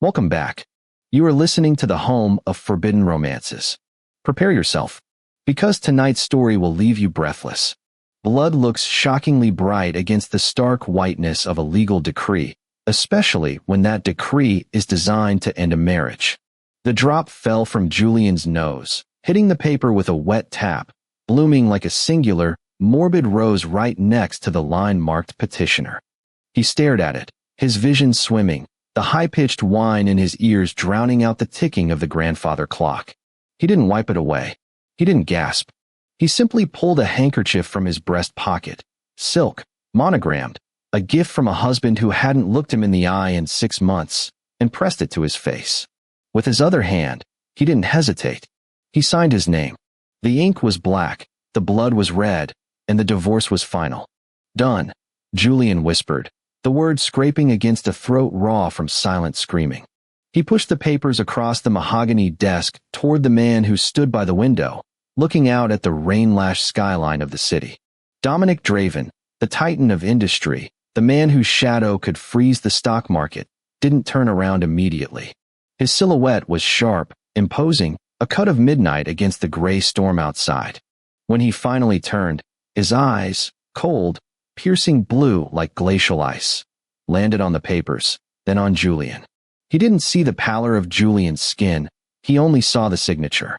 Welcome back. You are listening to the home of forbidden romances. Prepare yourself, because tonight's story will leave you breathless. Blood looks shockingly bright against the stark whiteness of a legal decree, especially when that decree is designed to end a marriage. The drop fell from Julian's nose, hitting the paper with a wet tap, blooming like a singular, morbid rose right next to the line marked petitioner. He stared at it, his vision swimming, the high-pitched whine in his ears drowning out the ticking of the grandfather clock. He didn't wipe it away. He didn't gasp. He simply pulled a handkerchief from his breast pocket, silk, monogrammed, a gift from a husband who hadn't looked him in the eye in 6 months, and pressed it to his face. With his other hand, he didn't hesitate. He signed his name. The ink was black, the blood was red, and the divorce was final. Done, Julian whispered, the words scraping against a throat raw from silent screaming. He pushed the papers across the mahogany desk toward the man who stood by the window, looking out at the rain-lashed skyline of the city. Dominic Draven, the titan of industry, the man whose shadow could freeze the stock market, didn't turn around immediately. His silhouette was sharp, imposing, a cut of midnight against the gray storm outside. When he finally turned, his eyes, cold, piercing blue like glacial ice, landed on the papers, then on Julian. He didn't see the pallor of Julian's skin, he only saw the signature.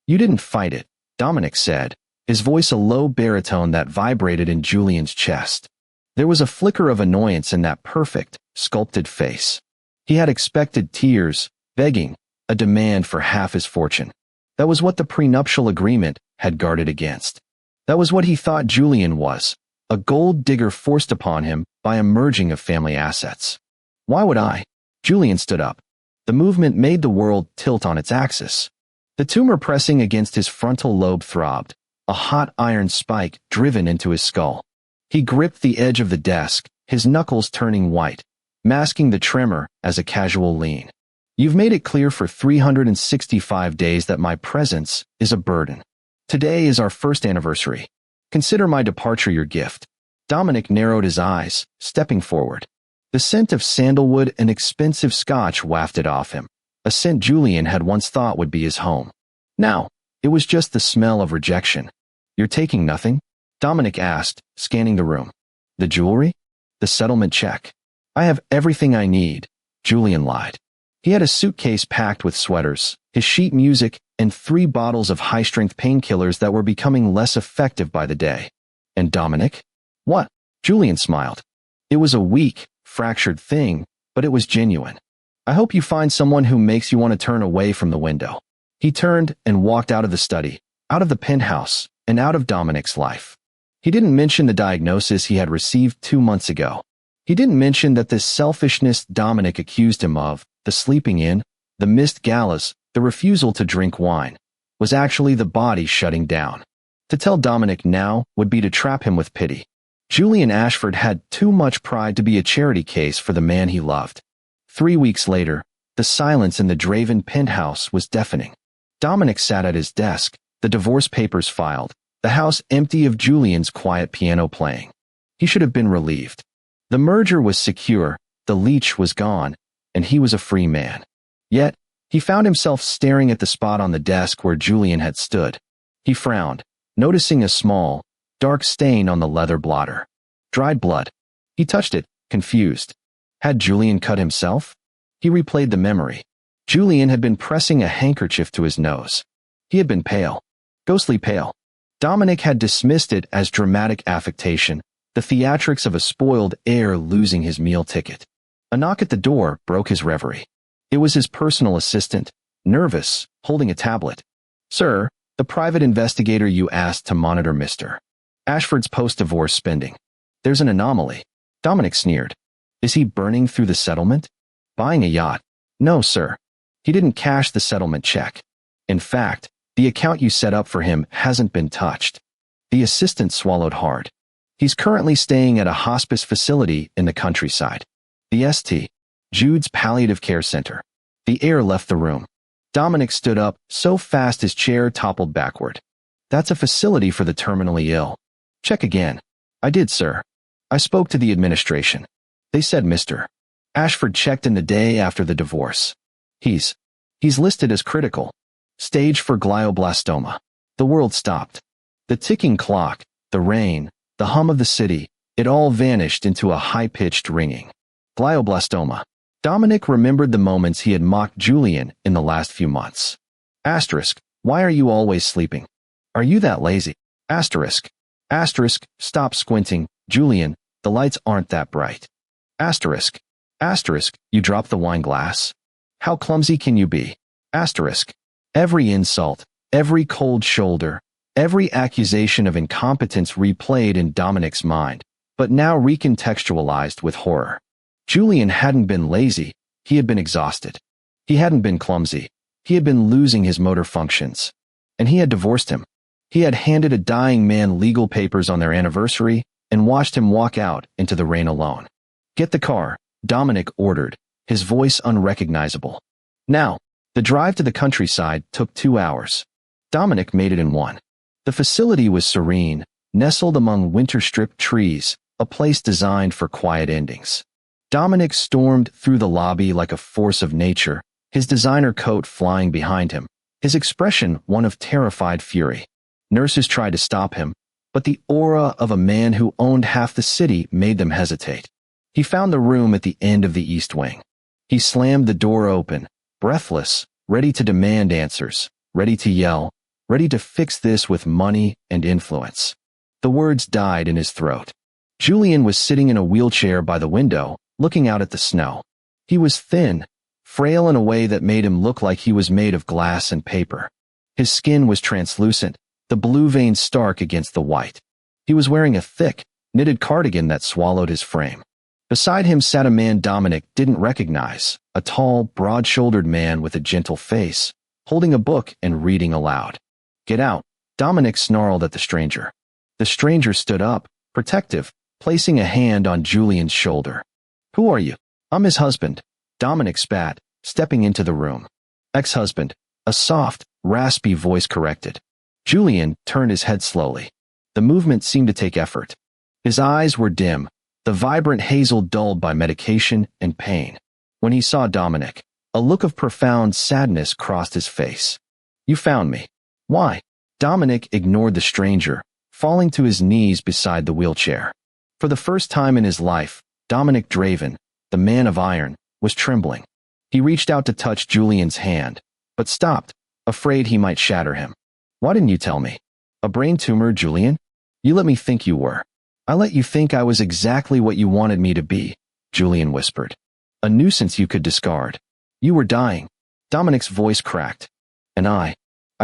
"You didn't fight it," Dominic said, his voice a low baritone that vibrated in Julian's chest. There was a flicker of annoyance in that perfect, sculpted face. He had expected tears, begging, a demand for half his fortune. That was what the prenuptial agreement had guarded against. That was what he thought Julian was, a gold digger forced upon him by a merging of family assets. "Why would I?" Julian stood up. The movement made the world tilt on its axis. The tumor pressing against his frontal lobe throbbed, a hot iron spike driven into his skull. He gripped the edge of the desk, his knuckles turning white, masking the tremor as a casual lean. "You've made it clear for 365 days that my presence is a burden. Today is our first anniversary. Consider my departure your gift." Dominic narrowed his eyes, stepping forward. The scent of sandalwood and expensive scotch wafted off him, a scent Julian had once thought would be his home. Now, it was just the smell of rejection. "You're taking nothing?" Dominic asked, scanning the room. "The jewelry? The settlement check? I have everything I need," Julian lied. He had a suitcase packed with sweaters, his sheet music, and 3 bottles of high-strength painkillers that were becoming less effective by the day. "And Dominic?" "What?" Julian smiled. It was a weak, fractured thing, but it was genuine. "I hope you find someone who makes you want to turn away from the window." He turned and walked out of the study, out of the penthouse, and out of Dominic's life. He didn't mention the diagnosis he had received 2 months ago. He didn't mention that the selfishness Dominic accused him of, the sleeping in, the missed galas, the refusal to drink wine, was actually the body shutting down. To tell Dominic now would be to trap him with pity. Julian Ashford had too much pride to be a charity case for the man he loved. 3 weeks later, the silence in the Draven penthouse was deafening. Dominic sat at his desk, the divorce papers filed, the house empty of Julian's quiet piano playing. He should have been relieved. The merger was secure, the leech was gone, and he was a free man. Yet, he found himself staring at the spot on the desk where Julian had stood. He frowned, noticing a small, dark stain on the leather blotter. Dried blood. He touched it, confused. Had Julian cut himself? He replayed the memory. Julian had been pressing a handkerchief to his nose. He had been pale. Ghostly pale. Dominic had dismissed it as dramatic affectation, the theatrics of a spoiled heir losing his meal ticket. A knock at the door broke his reverie. It was his personal assistant, nervous, holding a tablet. "Sir, the private investigator you asked to monitor Mr. Ashford's post-divorce spending. There's an anomaly." Dominic sneered. "Is he burning through the settlement? Buying a yacht?" "No, sir. He didn't cash the settlement check. In fact, the account you set up for him hasn't been touched." The assistant swallowed hard. "He's currently staying at a hospice facility in the countryside. The St. Jude's Palliative Care Center." The heir left the room. Dominic stood up so fast his chair toppled backward. "That's a facility for the terminally ill." "Check again." "I did, sir. I spoke to the administration. They said Mr. Ashford checked in the day after the divorce. He's listed as critical. Stage for glioblastoma. The world stopped. The ticking clock, the rain, the hum of the city, it all vanished into a high-pitched ringing. Glioblastoma. Dominic remembered the moments he had mocked Julian in the last few months. Asterisk. Why are you always sleeping? Are you that lazy? Asterisk. Asterisk. Stop squinting, Julian. The lights aren't that bright. Asterisk. Asterisk. You dropped the wine glass? How clumsy can you be? Asterisk. Every insult, every cold shoulder, every accusation of incompetence replayed in Dominic's mind, but now recontextualized with horror. Julian hadn't been lazy, he had been exhausted. He hadn't been clumsy, he had been losing his motor functions. And he had divorced him. He had handed a dying man legal papers on their anniversary and watched him walk out into the rain alone. Get the car, Dominic ordered, his voice unrecognizable. Now, the drive to the countryside took 2 hours. Dominic made it in 1. The facility was serene, nestled among winter-stripped trees, a place designed for quiet endings. Dominic stormed through the lobby like a force of nature, his designer coat flying behind him, his expression one of terrified fury. Nurses tried to stop him, but the aura of a man who owned half the city made them hesitate. He found the room at the end of the east wing. He slammed the door open, breathless, ready to demand answers, ready to yell, ready to fix this with money and influence. The words died in his throat. Julian was sitting in a wheelchair by the window, looking out at the snow. He was thin, frail in a way that made him look like he was made of glass and paper. His skin was translucent, the blue veins stark against the white. He was wearing a thick, knitted cardigan that swallowed his frame. Beside him sat a man Dominic didn't recognize, a tall, broad-shouldered man with a gentle face, holding a book and reading aloud. Get out, Dominic snarled at the stranger. The stranger stood up, protective, placing a hand on Julian's shoulder. Who are you? I'm his husband, Dominic spat, stepping into the room. Ex-husband, a soft, raspy voice corrected. Julian turned his head slowly. The movement seemed to take effort. His eyes were dim, the vibrant hazel dulled by medication and pain. When he saw Dominic, a look of profound sadness crossed his face. You found me. Why? Dominic ignored the stranger, falling to his knees beside the wheelchair. For the first time in his life, Dominic Draven, the man of iron, was trembling. He reached out to touch Julian's hand, but stopped, afraid he might shatter him. Why didn't you tell me? A brain tumor, Julian? You let me think you were. I let you think I was exactly what you wanted me to be, Julian whispered. A nuisance you could discard. You were dying. Dominic's voice cracked. And I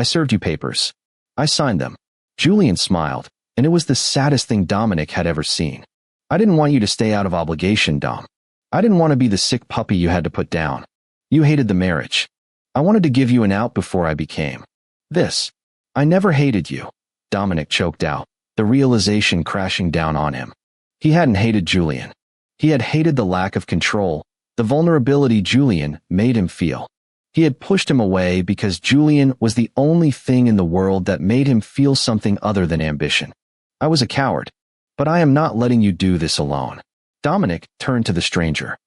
served you papers. I signed them. Julian smiled, and it was the saddest thing Dominic had ever seen. I didn't want you to stay out of obligation, Dom. I didn't want to be the sick puppy you had to put down. You hated the marriage. I wanted to give you an out before I became this. I never hated you, Dominic choked out, the realization crashing down on him. He hadn't hated Julian. He had hated the lack of control, the vulnerability Julian made him feel. He had pushed him away because Julian was the only thing in the world that made him feel something other than ambition. I was a coward, but I am not letting you do this alone. Dominic turned to the stranger.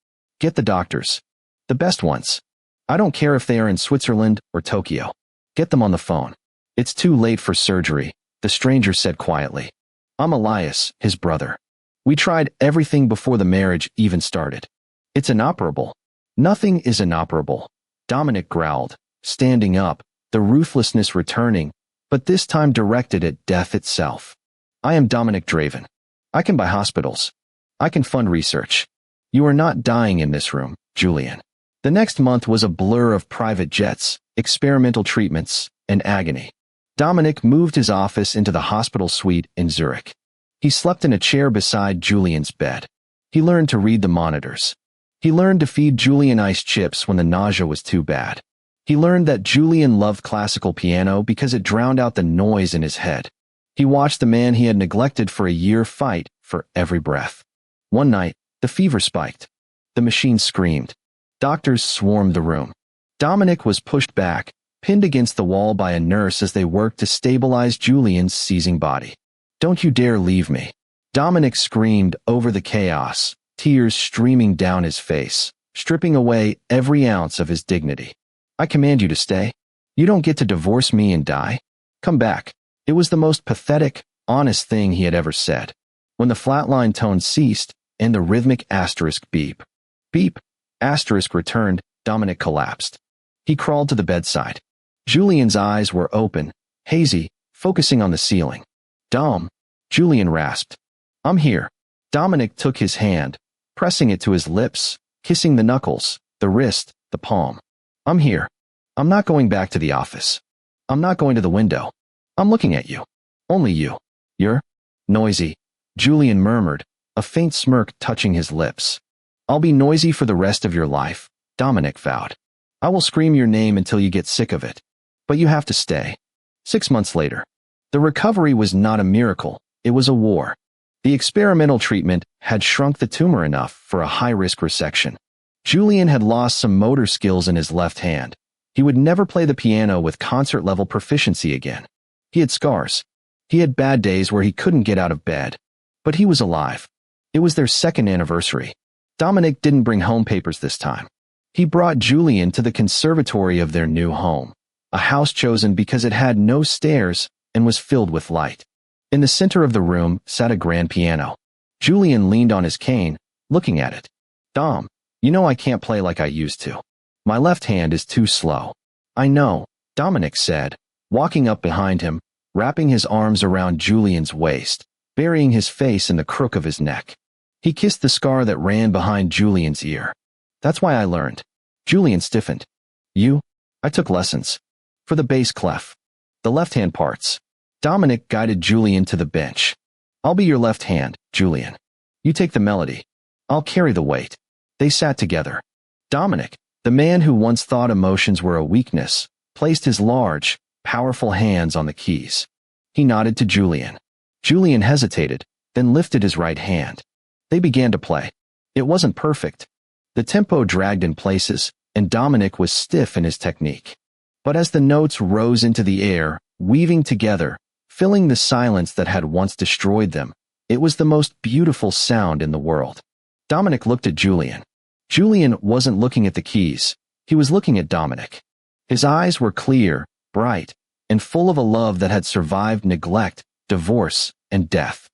Get the doctors. The best ones. I don't care if they are in Switzerland or Tokyo. Get them on the phone. It's too late for surgery, the stranger said quietly. I'm Elias, his brother. We tried everything before the marriage even started. It's inoperable. Nothing is inoperable, Dominic growled, standing up, the ruthlessness returning, but this time directed at death itself. I am Dominic Draven. I can buy hospitals. I can fund research. You are not dying in this room, Julian. The next month was a blur of private jets, experimental treatments, and agony. Dominic moved his office into the hospital suite in Zurich. He slept in a chair beside Julian's bed. He learned to read the monitors. He learned to feed Julian ice chips when the nausea was too bad. He learned that Julian loved classical piano because it drowned out the noise in his head. He watched the man he had neglected for a year fight for every breath. One night, the fever spiked. The machine screamed. Doctors swarmed the room. Dominic was pushed back, pinned against the wall by a nurse as they worked to stabilize Julian's seizing body. Don't you dare leave me. Dominic screamed over the chaos, tears streaming down his face, stripping away every ounce of his dignity. I command you to stay. You don't get to divorce me and die. Come back. It was the most pathetic, honest thing he had ever said. When the flatline tone ceased and the rhythmic asterisk beep, beep, asterisk returned, Dominic collapsed. He crawled to the bedside. Julian's eyes were open, hazy, focusing on the ceiling. Dom, Julian rasped. I'm here. Dominic took his hand, pressing it to his lips, kissing the knuckles, the wrist, the palm. I'm here. I'm not going back to the office. I'm not going to the window. I'm looking at you. Only you. You're noisy, Julian murmured, a faint smirk touching his lips. I'll be noisy for the rest of your life, Dominic vowed. I will scream your name until you get sick of it. But you have to stay. 6 months later. The recovery was not a miracle, it was a war. The experimental treatment had shrunk the tumor enough for a high-risk resection. Julian had lost some motor skills in his left hand. He would never play the piano with concert-level proficiency again. He had scars. He had bad days where he couldn't get out of bed. But he was alive. It was their second anniversary. Dominic didn't bring home papers this time. He brought Julian to the conservatory of their new home, a house chosen because it had no stairs and was filled with light. In the center of the room sat a grand piano. Julian leaned on his cane, looking at it. Dom, you know I can't play like I used to. My left hand is too slow. I know, Dominic said, walking up behind him, wrapping his arms around Julian's waist, burying his face in the crook of his neck. He kissed the scar that ran behind Julian's ear. That's why I learned. Julian stiffened. You? I took lessons. For the bass clef. The left-hand parts. Dominic guided Julian to the bench. I'll be your left hand, Julian. You take the melody. I'll carry the weight. They sat together. Dominic, the man who once thought emotions were a weakness, placed his large, powerful hands on the keys. He nodded to Julian. Julian hesitated, then lifted his right hand. They began to play. It wasn't perfect. The tempo dragged in places, and Dominic was stiff in his technique. But as the notes rose into the air, weaving together, filling the silence that had once destroyed them, it was the most beautiful sound in the world. Dominic looked at Julian. Julian wasn't looking at the keys. He was looking at Dominic. His eyes were clear, bright, and full of a love that had survived neglect, divorce, and death.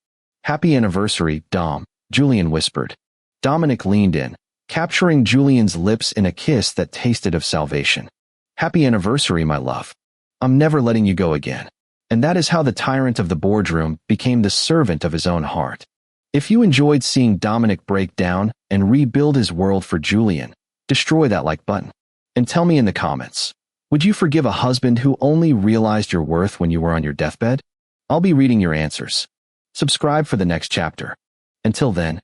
Happy anniversary, Dom, Julian whispered. Dominic leaned in, capturing Julian's lips in a kiss that tasted of salvation. Happy anniversary, my love. I'm never letting you go again. And that is how the tyrant of the boardroom became the servant of his own heart. If you enjoyed seeing Dominic break down and rebuild his world for Julian, destroy that like button. And tell me in the comments, would you forgive a husband who only realized your worth when you were on your deathbed? I'll be reading your answers. Subscribe for the next chapter. Until then,